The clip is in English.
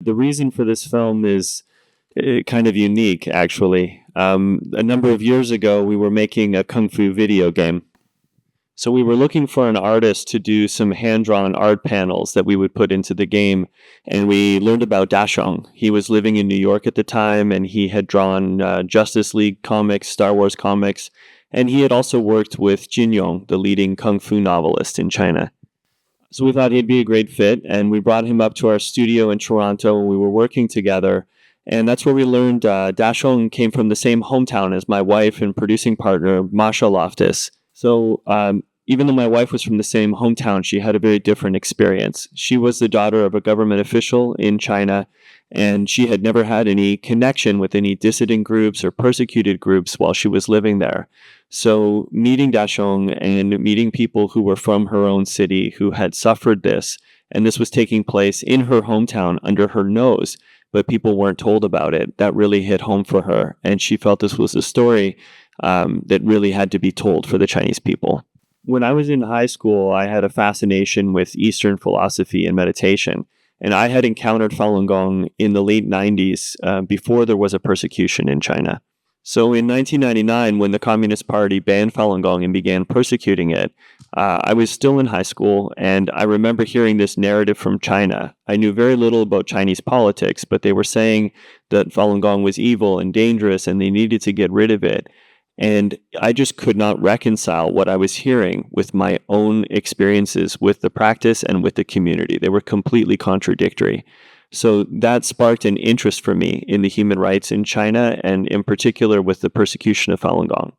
The reason for this film is kind of unique, actually. A number of years ago, we were making a kung fu video game. So we were looking for an artist to do some hand-drawn art panels that we would put into the game, and we learned about Dashong. He was living in New York at the time, and he had drawn Justice League comics, Star Wars comics, and he had also worked with Jin Yong, the leading kung fu novelist in China. So we thought he'd be a great fit, and we brought him up to our studio in Toronto, and we were working together. And that's where we learned Dashong came from the same hometown as my wife and producing partner, Masha Loftus. So even though my wife was from the same hometown, she had a very different experience. She was the daughter of a government official in China, and she had never had any connection with any dissident groups or persecuted groups while she was living there. So meeting Dashong and meeting people who were from her own city who had suffered this, and this was taking place in her hometown under her nose, but people weren't told about it, that really hit home for her. And she felt this was a story that really had to be told for the Chinese people. When I was in high school, I had a fascination with Eastern philosophy and meditation. And I had encountered Falun Gong in the late 90s before there was a persecution in China. So in 1999, when the Communist Party banned Falun Gong and began persecuting it, I was still in high school, and I remember hearing this narrative from China. I knew very little about Chinese politics, but they were saying that Falun Gong was evil and dangerous, and they needed to get rid of it. And I just could not reconcile what I was hearing with my own experiences with the practice and with the community. They were completely contradictory. So that sparked an interest for me in the human rights in China, and in particular with the persecution of Falun Gong.